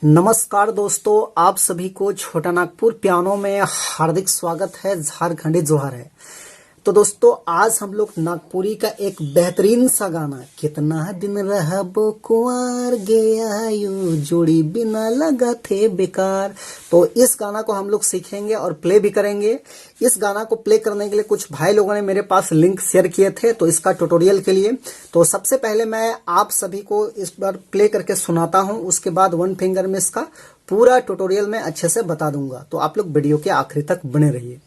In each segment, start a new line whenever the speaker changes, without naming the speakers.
नमस्कार दोस्तों, आप सभी को छोटा नागपुर पियानो में हार्दिक स्वागत है। झारखंडी जोहार है। तो दोस्तों, आज हम लोग नागपुरी का एक बेहतरीन सा गाना कितना दिन रहबो कुंवार गया यू जोड़ी बिना लगा थे बेकार, तो इस गाना को हम लोग सीखेंगे और प्ले भी करेंगे। इस गाना को प्ले करने के लिए कुछ भाई लोगों ने मेरे पास लिंक शेयर किए थे, तो इसका ट्यूटोरियल के लिए तो सबसे पहले मैं आप सभी को इस बार प्ले करके सुनाता हूं, उसके बाद वन फिंगर में इसका पूरा ट्यूटोरियल मैं अच्छे से बता दूंगा। तो आप लोग वीडियो के आखिरी तक बने रहिए।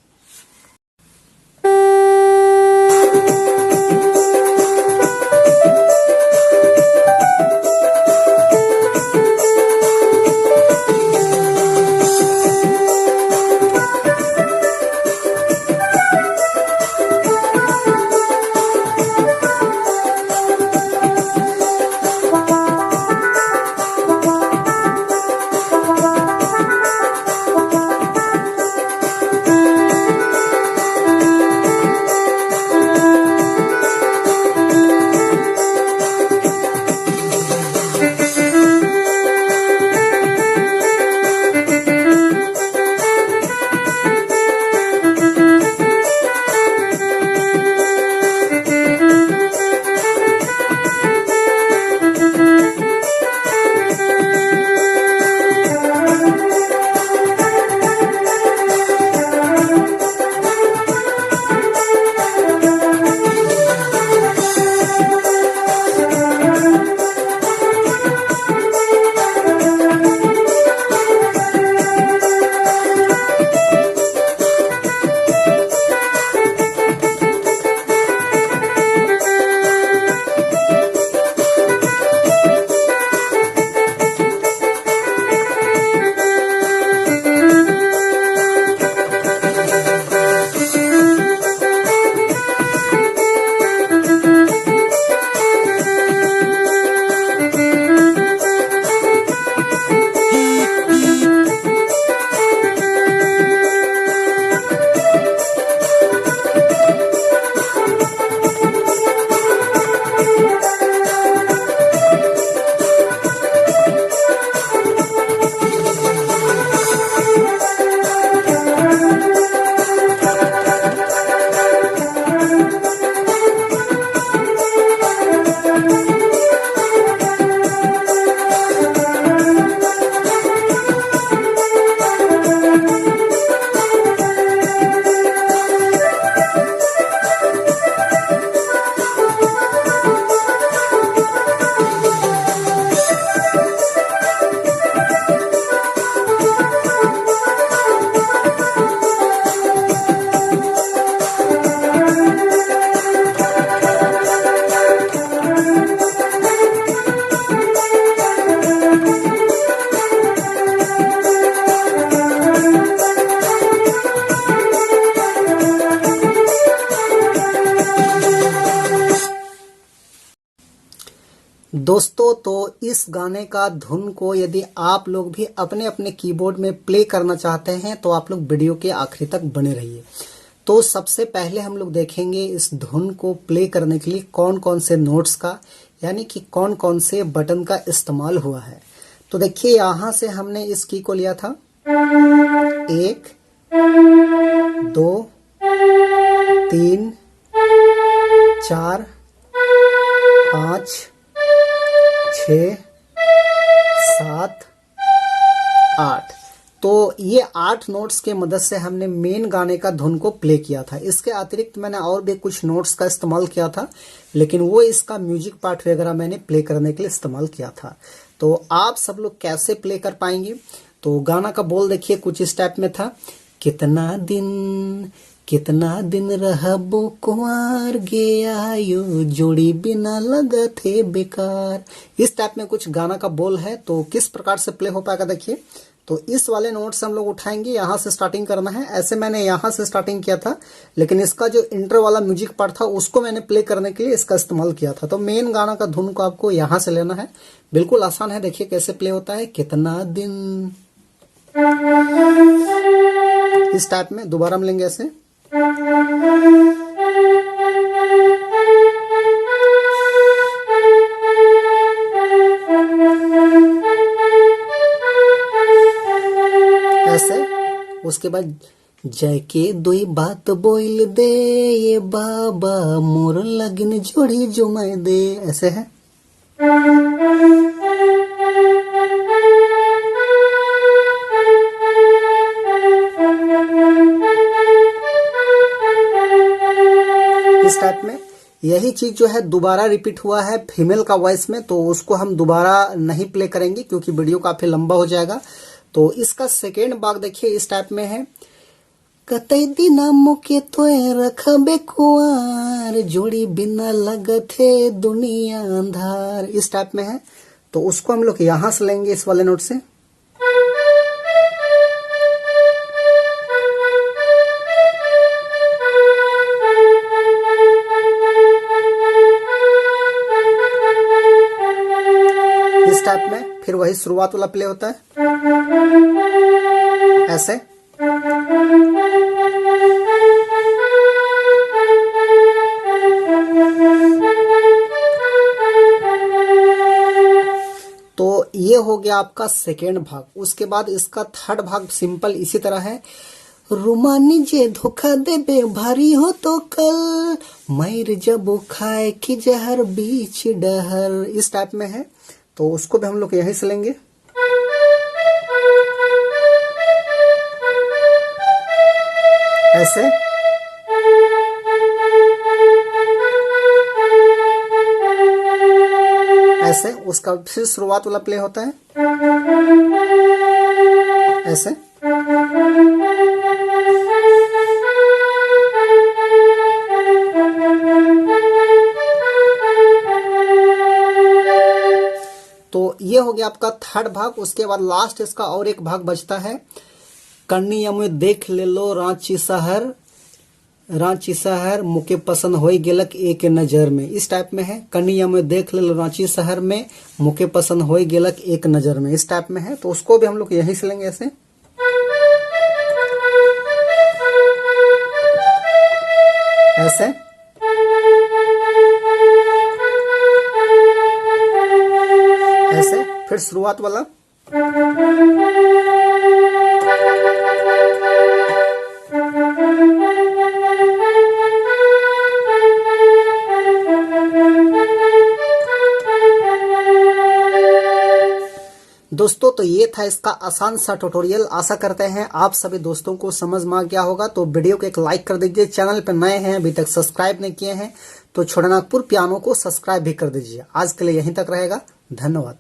दोस्तों, तो इस गाने का धुन को यदि आप लोग भी अपने अपने कीबोर्ड में प्ले करना चाहते हैं तो आप लोग वीडियो के आखिरी तक बने रहिए। तो सबसे पहले हम लोग देखेंगे इस धुन को प्ले करने के लिए कौन कौन से नोट्स का यानी कि कौन कौन से बटन का इस्तेमाल हुआ है। तो देखिए, यहां से हमने इस की को लिया था 1 2 3 4 5 6 7 8। तो ये 8 नोट्स के मदद से हमने मेन गाने का धुन को प्ले किया था। इसके अतिरिक्त मैंने और भी कुछ नोट्स का इस्तेमाल किया था, लेकिन वो इसका म्यूजिक पार्ट वगैरह मैंने प्ले करने के लिए इस्तेमाल किया था। तो आप सब लोग कैसे प्ले कर पाएंगे? तो गाना का बोल देखिए, कुछ इस टाइप में था, कितना दिन रहबो कुंवार गया यो जोड़ी बिना लगा थे बेकार। इस टाइप में कुछ गाना का बोल है। तो किस प्रकार से प्ले हो पाएगा देखिए। तो इस वाले नोट से हम लोग उठाएंगे, यहाँ से स्टार्टिंग करना है। ऐसे मैंने यहाँ से स्टार्टिंग किया था, लेकिन इसका जो इंटर वाला म्यूजिक पार्ट था उसको मैंने प्ले करने के लिए इसका इस्तेमाल किया था। तो मेन गाना का धुन को आपको यहाँ से लेना है। बिल्कुल आसान है, देखिए कैसे प्ले होता है। कितना दिन, इस टाइप में दोबारा हम लेंगे ऐसे। उसके बाद जय के दुई बात बोल दे ये बाबा मोर लगन जोड़ी जुमाई दे, ऐसे है। इस टाइप में यही चीज जो है दोबारा रिपीट हुआ है फीमेल का वॉइस में, तो उसको हम दोबारा नहीं प्ले करेंगे क्योंकि वीडियो काफी लंबा हो जाएगा। तो इसका सेकेंड भाग देखिए इस टाइप में है। कतई दिना मुके तोए रखबे कुआर जोड़ी बिना लगथे दुनिया अंधार, इस टाइप में है। तो उसको हम लोग यहां से लेंगे इस वाले नोट से। इस टाइप में फिर वही शुरुआत वाला प्ले होता है ऐसे। तो ये हो गया आपका सेकेंड भाग। उसके बाद इसका थर्ड भाग सिंपल इसी तरह है। रुमानी जे धोखा देबे भारी हो तो कल मर जब खाए की जहर बीच डहर, इस टाइप में है। तो उसको भी हम लोग यहीं से लेंगे। ऐसे ऐसे उसका फिर शुरुआत वाला प्ले होता है ऐसे। तो ये हो गया आपका थर्ड भाग। उसके बाद लास्ट इसका और एक भाग बचता है। कन्निया में देख ले लो रांची शहर मुके पसंद होई गेलक एक नजर में, इस टाइप में है। कन्निया में देख ले लो रांची शहर में मुके पसंद होई गेलक एक नजर में, इस टाइप में है। तो उसको भी हम लोग यहीं से लेंगे ऐसे। ऐसे ऐसे फिर शुरुआत वाला। दोस्तों तो ये था इसका आसान सा ट्यूटोरियल। आशा करते हैं आप सभी दोस्तों को समझ में आ गया होगा। तो वीडियो को एक लाइक कर दीजिए। चैनल पर नए हैं अभी तक सब्सक्राइब नहीं किए हैं तो छोटा नागपुर पियानो को सब्सक्राइब भी कर दीजिए। आज के लिए यहीं तक रहेगा। धन्यवाद।